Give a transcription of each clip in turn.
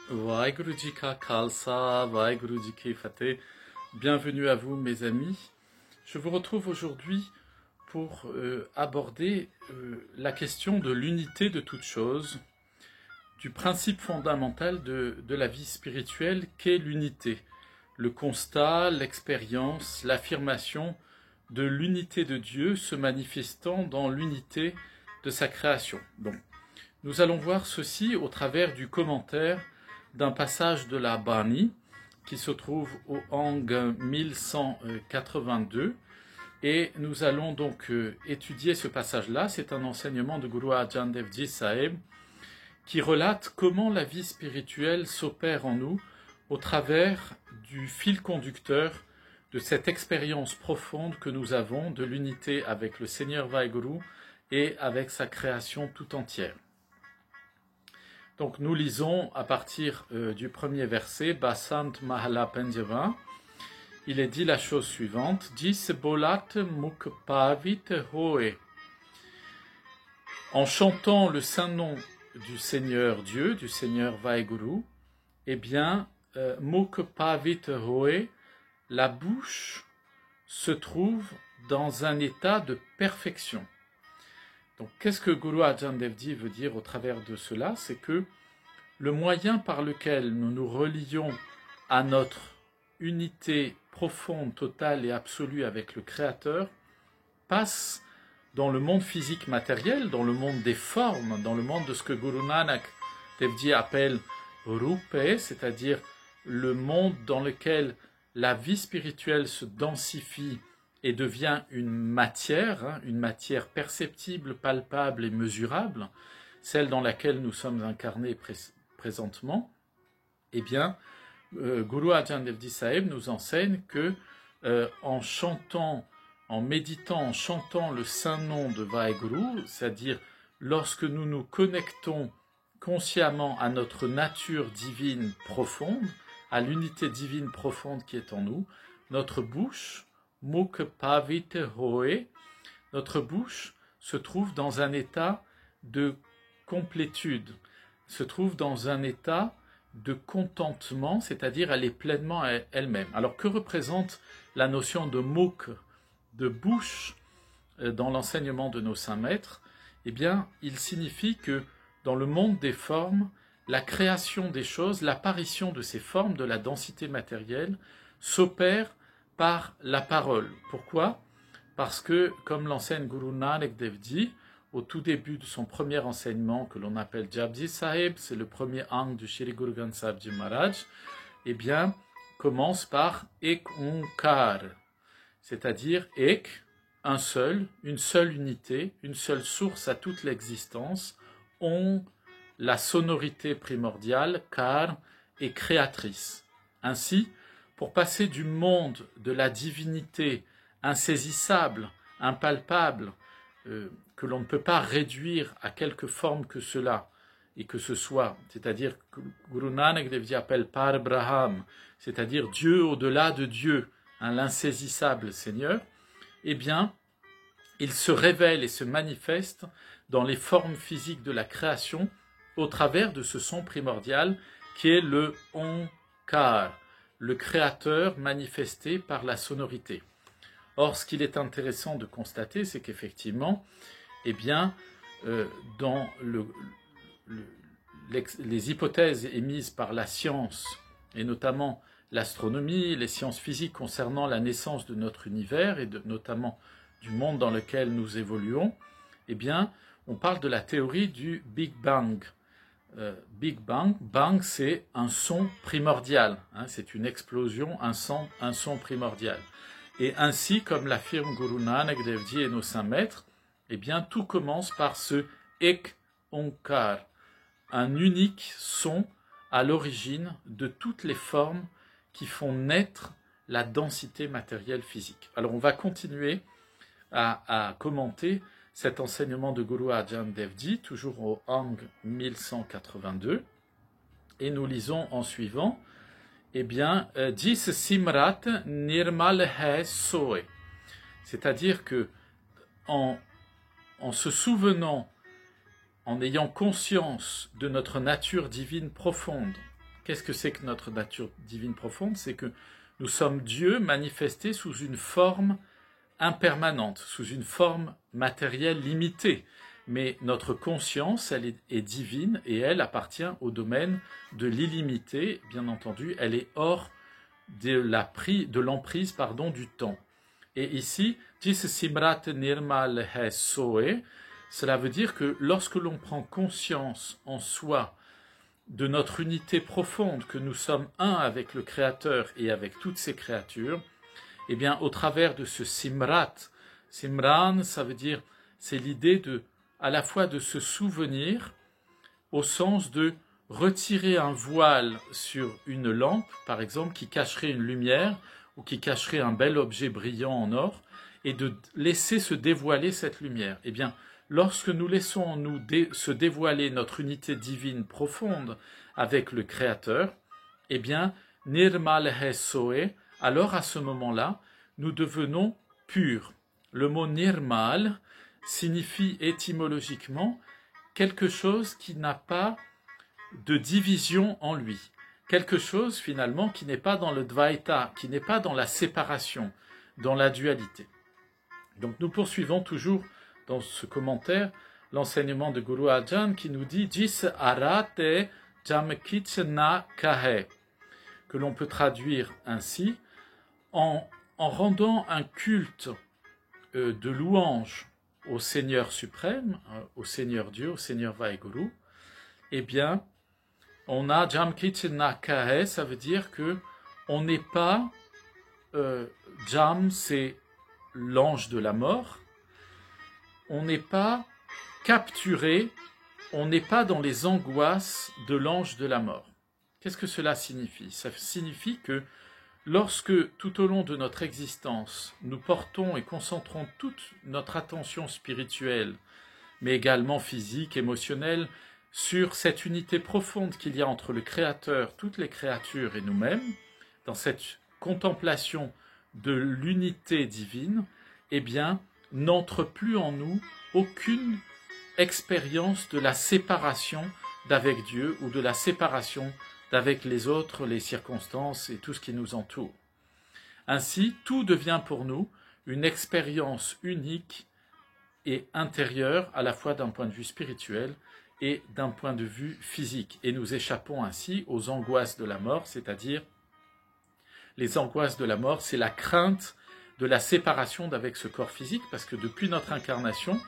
Vaheguru Ji Ka Khalsa, Vaheguru Ji Ki Fateh. Bienvenue à vous mes amis. Je vous retrouve aujourd'hui pour aborder la question de l'unité de toute chose, du principe fondamental de la vie spirituelle qu'est l'unité. Le constat, l'expérience, l'affirmation de l'unité de Dieu se manifestant dans l'unité de sa création. Donc, nous allons voir ceci au travers du commentaire d'un passage de la Bani qui se trouve au Hang 1182 et nous allons donc étudier ce passage-là. C'est un enseignement de Guru Arjan Dev Ji Saheb qui relate comment la vie spirituelle s'opère en nous au travers du fil conducteur de cette expérience profonde que nous avons de l'unité avec le Seigneur Vaheguru et avec sa création tout entière. Donc nous lisons à partir du premier verset, Basant Mahala Pendjava. Il est dit la chose suivante, Jis Bolat Mukpavit Hoe. En chantant le saint nom du Seigneur Dieu, du Seigneur Vaheguru, eh bien, Mukpavit Hoe, la bouche se trouve dans un état de perfection. Donc, qu'est-ce que Guru Arjan Dev Ji veut dire au travers de cela? C'est que le moyen par lequel nous nous relions à notre unité profonde, totale et absolue avec le Créateur passe dans le monde physique matériel, dans le monde des formes, dans le monde de ce que Guru Nanak Dev Ji appelle Rupe, c'est-à-dire le monde dans lequel la vie spirituelle se densifie et devient une matière perceptible, palpable et mesurable, celle dans laquelle nous sommes incarnés présentement, eh bien, Guru Arjan Dev Ji Saheb nous enseigne que en chantant, en méditant, en chantant le saint nom de Vaheguru, c'est-à-dire lorsque nous nous connectons consciemment à notre nature divine profonde, à l'unité divine profonde qui est en nous, notre bouche, Mukpavit Hoe, notre bouche se trouve dans un état de complétude, se trouve dans un état de contentement, c'est-à-dire elle est pleinement elle-même. Alors que représente la notion de muk, de bouche, dans l'enseignement de nos saints maîtres? Eh bien, il signifie que dans le monde des formes, la création des choses, l'apparition de ces formes, de la densité matérielle, s'opère par la parole. Pourquoi? Parce que, comme l'enseigne Guru Nanak Dev Ji, au tout début de son premier enseignement que l'on appelle Japji Sahib, c'est le premier hang du Shri Guru Granth Sahib Ji Maharaj, eh bien, commence par Ek Onkar, c'est-à-dire Ek, un seul, une seule unité, une seule source à toute l'existence, On, la sonorité primordiale, Kar, est créatrice. Ainsi, pour passer du monde de la divinité insaisissable, impalpable, que l'on ne peut pas réduire à quelque forme que cela, et que ce soit, c'est-à-dire que Guru Nanak Dev Ji appelle Par Braham, c'est-à-dire Dieu au-delà de Dieu, l'insaisissable Seigneur, eh bien, il se révèle et se manifeste dans les formes physiques de la création au travers de ce son primordial qui est le Onkar, le créateur manifesté par la sonorité. Or, ce qu'il est intéressant de constater, c'est qu'effectivement, eh bien, dans les hypothèses émises par la science, et notamment l'astronomie, les sciences physiques concernant la naissance de notre univers et notamment du monde dans lequel nous évoluons, eh bien, on parle de la théorie du Big Bang. Big Bang, Bang c'est un son primordial, c'est une explosion, un son primordial. Et ainsi, comme l'affirme Guru Nanak Dev Ji et nos saints maîtres, eh bien tout commence par ce Ek Onkar, un unique son à l'origine de toutes les formes qui font naître la densité matérielle physique. Alors on va continuer à commenter cet enseignement de Guru Arjan Dev Ji, toujours au Hang 1182, et nous lisons en suivant, eh bien, Jis Simrat Nirmal Hai Soe, c'est-à-dire que en se souvenant, en ayant conscience de notre nature divine profonde, Qu'est-ce que c'est que notre nature divine profonde? C'est que nous sommes Dieu manifesté sous une forme impermanente, sous une forme matérielle limitée. Mais notre conscience, elle est divine et elle appartient au domaine de l'illimité. Bien entendu, elle est hors de l'emprise du temps. Et ici, simrat nirmal he soe, cela veut dire que lorsque l'on prend conscience en soi de notre unité profonde, que nous sommes un avec le Créateur et avec toutes ses créatures, eh bien, au travers de ce simrat, simran, ça veut dire, c'est l'idée à la fois de se souvenir, au sens de retirer un voile sur une lampe, par exemple, qui cacherait une lumière, ou qui cacherait un bel objet brillant en or, et de laisser se dévoiler cette lumière. Eh bien, lorsque nous laissons en nous se dévoiler notre unité divine profonde avec le Créateur, eh bien, nirmal he soe, alors à ce moment-là, nous devenons purs. Le mot nirmal signifie étymologiquement quelque chose qui n'a pas de division en lui. Quelque chose finalement qui n'est pas dans le dvaita, qui n'est pas dans la séparation, dans la dualité. Donc nous poursuivons toujours dans ce commentaire l'enseignement de Guru Arjan qui nous dit Jis arate jamkitna kahe, que l'on peut traduire ainsi en rendant un culte de louange au Seigneur suprême, au Seigneur Dieu, au Seigneur Vaheguru, eh bien, on a Jamkitna Kahe, ça veut dire que on n'est pas Jam, c'est l'ange de la mort. On n'est pas capturé, on n'est pas dans les angoisses de l'ange de la mort. Qu'est-ce que cela signifie? Ça signifie que lorsque, tout au long de notre existence, nous portons et concentrons toute notre attention spirituelle, mais également physique, émotionnelle, sur cette unité profonde qu'il y a entre le Créateur, toutes les créatures et nous-mêmes, dans cette contemplation de l'unité divine, eh bien, n'entre plus en nous aucune expérience de la séparation d'avec Dieu ou de la séparation d'avec les autres, les circonstances et tout ce qui nous entoure. Ainsi, tout devient pour nous une expérience unique et intérieure, à la fois d'un point de vue spirituel et d'un point de vue physique. Et nous échappons ainsi aux angoisses de la mort, c'est-à-dire les angoisses de la mort, c'est la crainte de la séparation d'avec ce corps physique, parce que depuis notre incarnation,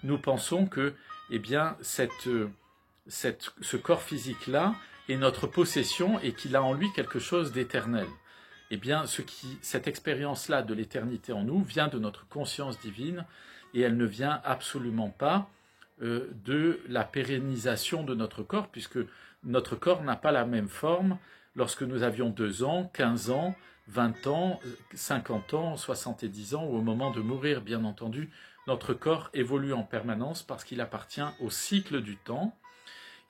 nous pensons que eh bien, ce corps physique-là est notre possession et qu'il a en lui quelque chose d'éternel. Eh bien, cette expérience-là de l'éternité en nous vient de notre conscience divine et elle ne vient absolument pas de la pérennisation de notre corps, puisque notre corps n'a pas la même forme lorsque nous avions 2 ans, 15 ans, 20 ans, 50 ans, 70 ans, ou au moment de mourir, bien entendu. Notre corps évolue en permanence parce qu'il appartient au cycle du temps.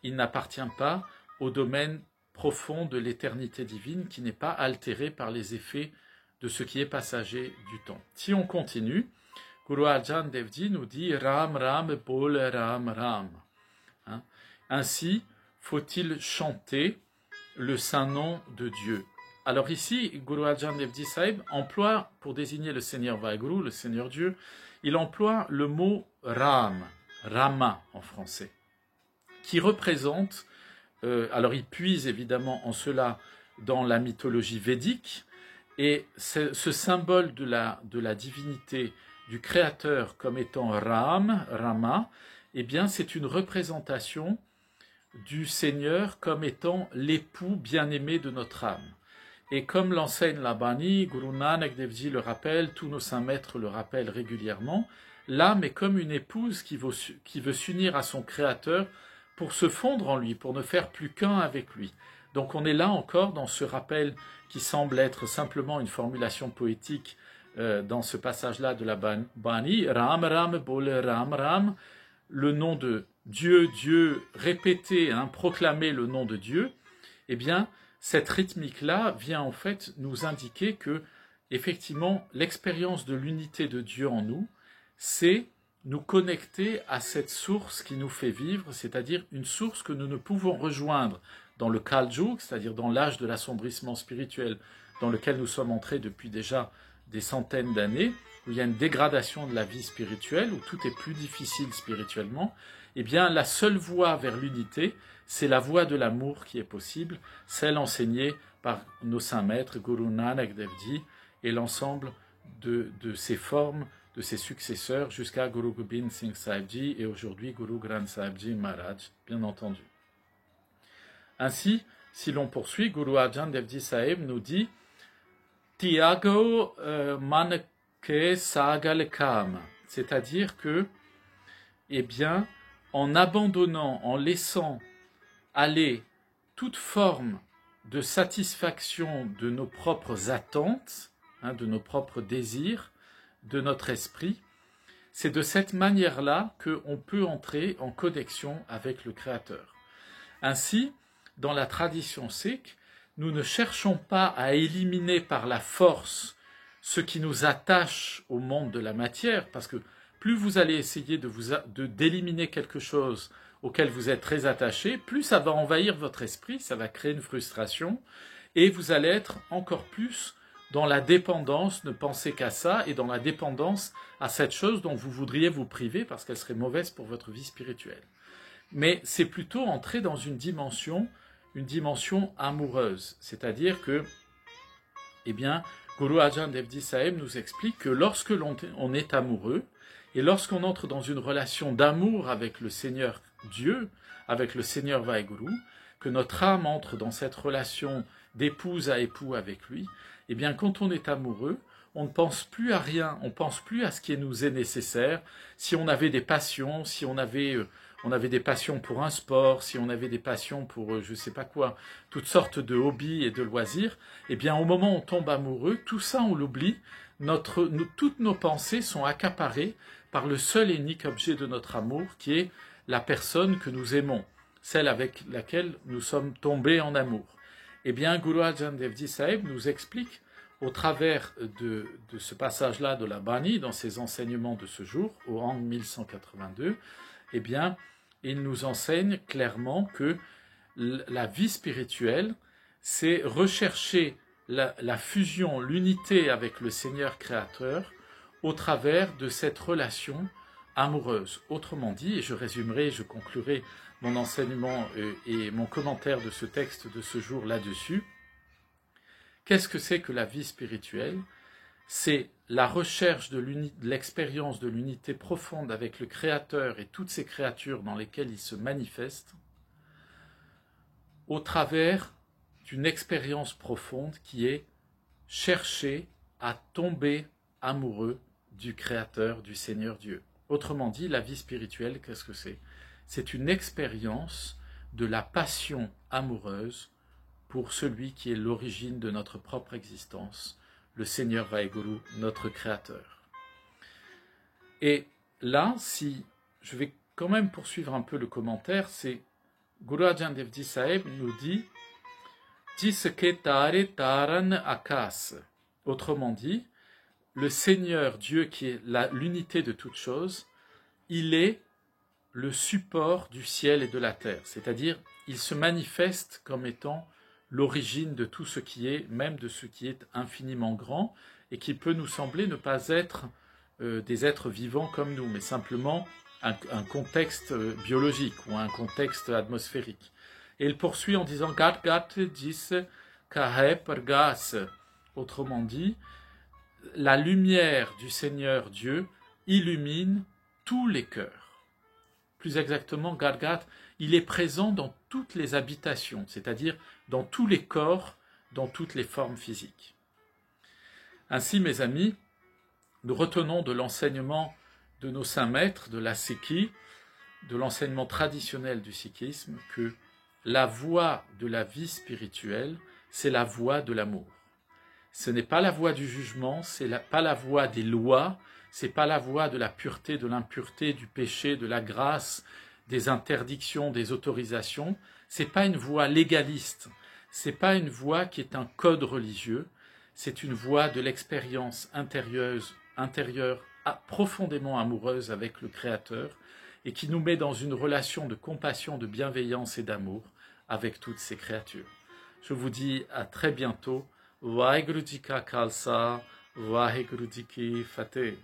Il n'appartient pas au domaine profond de l'éternité divine qui n'est pas altéré par les effets de ce qui est passager du temps. Si on continue, Guru Arjan Devji nous dit Ram Ram Bol Ram Ram. Ainsi, faut-il chanter le saint nom de Dieu. Alors ici, Guru Arjan Devji Sahib emploie, pour désigner le Seigneur Vaheguru, le Seigneur Dieu, il emploie le mot Ram, Rama en français, qui représente, alors il puise évidemment en cela dans la mythologie védique, et ce symbole de la divinité du Créateur comme étant Ram, Rama, eh bien c'est une représentation du Seigneur comme étant l'époux bien-aimé de notre âme. Et comme l'enseigne la Bani, Guru Nanak Devji le rappelle, tous nos saints maîtres le rappellent régulièrement, l'âme est comme une épouse qui veut s'unir à son Créateur pour se fondre en lui, pour ne faire plus qu'un avec lui. Donc on est là encore dans ce rappel qui semble être simplement une formulation poétique dans ce passage-là de la Bani, Ram Ram Bol Ram Ram, le nom de Dieu, Dieu, répéter, proclamer le nom de Dieu, eh bien, cette rythmique-là vient en fait nous indiquer que, effectivement, l'expérience de l'unité de Dieu en nous, c'est nous connecter à cette source qui nous fait vivre, c'est-à-dire une source que nous ne pouvons rejoindre dans le Kal Yuga, c'est-à-dire dans l'âge de l'assombrissement spirituel dans lequel nous sommes entrés depuis déjà des centaines d'années, où il y a une dégradation de la vie spirituelle, où tout est plus difficile spirituellement. Eh bien, la seule voie vers l'unité, c'est la voie de l'amour qui est possible, celle enseignée par nos saints maîtres, Guru Nanak Dev Ji, et l'ensemble de ses formes, de ses successeurs, jusqu'à Guru Gobind Singh Sahib Ji et aujourd'hui Guru Granth Sahib Ji Maharaj, bien entendu. Ainsi, si l'on poursuit, Guru Arjan Dev Ji Sahib nous dit Tiago manke sagal kam, c'est-à-dire que, eh bien, en abandonnant, en laissant aller toute forme de satisfaction de nos propres attentes, de nos propres désirs, de notre esprit, c'est de cette manière-là qu'on peut entrer en connexion avec le Créateur. Ainsi, dans la tradition sikh, nous ne cherchons pas à éliminer par la force ce qui nous attache au monde de la matière, parce que plus vous allez essayer d'éliminer quelque chose auquel vous êtes très attaché, plus ça va envahir votre esprit, ça va créer une frustration, et vous allez être encore plus dans la dépendance, ne pensez qu'à ça, et dans la dépendance à cette chose dont vous voudriez vous priver parce qu'elle serait mauvaise pour votre vie spirituelle. Mais c'est plutôt entrer dans une dimension amoureuse, c'est-à-dire que, eh bien, Guru Arjan Dev Ji Sahib nous explique que lorsque l'on est amoureux, et lorsqu'on entre dans une relation d'amour avec le Seigneur Dieu, avec le Seigneur Vaheguru, que notre âme entre dans cette relation d'épouse à époux avec lui, eh bien, quand on est amoureux, on ne pense plus à rien, on ne pense plus à ce qui nous est nécessaire. Si on avait des passions, si on avait des passions pour un sport, si on avait des passions pour je ne sais pas quoi, toutes sortes de hobbies et de loisirs, eh bien, au moment où on tombe amoureux, tout ça, on l'oublie. Toutes nos pensées sont accaparées par le seul et unique objet de notre amour, qui est la personne que nous aimons, celle avec laquelle nous sommes tombés en amour. Eh bien, Guru Arjan Dev Ji Sahib nous explique, au travers de ce passage-là de la Bani, dans ses enseignements de ce jour, au Rang 1182, eh bien, il nous enseigne clairement que la vie spirituelle, c'est rechercher la fusion, l'unité avec le Seigneur Créateur au travers de cette relation amoureuse. Autrement dit, et je résumerai, je conclurai mon enseignement et mon commentaire de ce texte de ce jour là-dessus. Qu'est-ce que c'est que la vie spirituelle? C'est la recherche de l'expérience de l'unité profonde avec le Créateur et toutes ces créatures dans lesquelles il se manifeste, au travers d'une expérience profonde qui est chercher à tomber amoureux du Créateur, du Seigneur Dieu. Autrement dit, la vie spirituelle, qu'est-ce que c'est? C'est une expérience de la passion amoureuse pour celui qui est l'origine de notre propre existence, le Seigneur Vaheguru, notre Créateur. Et là, si je vais quand même poursuivre un peu le commentaire, c'est Guru Arjan Dev Ji Sahib nous dit Jiske tare taran akas. Autrement dit, le Seigneur Dieu qui est l'unité de toutes choses, il est le support du ciel et de la terre, c'est-à-dire il se manifeste comme étant l'origine de tout ce qui est, même de ce qui est infiniment grand, et qui peut nous sembler ne pas être des êtres vivants comme nous, mais simplement un contexte biologique ou un contexte atmosphérique. Et il poursuit en disant Gat Gat Jis Kahe Pergas. Autrement dit, la lumière du Seigneur Dieu illumine tous les cœurs. Plus exactement, Gat, il est présent dans toutes les habitations, c'est-à-dire dans tous les corps, dans toutes les formes physiques. Ainsi, mes amis, nous retenons de l'enseignement de nos saints maîtres, de la Sikhi, de l'enseignement traditionnel du sikhisme, que la voie de la vie spirituelle, c'est la voie de l'amour. Ce n'est pas la voie du jugement, pas la voie des lois, c'est pas la voie de la pureté, de l'impureté, du péché, de la grâce, des interdictions, des autorisations. C'est pas une voie légaliste, c'est pas une voie qui est un code religieux, c'est une voie de l'expérience intérieure profondément amoureuse avec le Créateur et qui nous met dans une relation de compassion, de bienveillance et d'amour avec toutes ces créatures. Je vous dis à très bientôt. Vaheguru Ji Ka Khalsa, Vaheguru Ji Ki Fateh.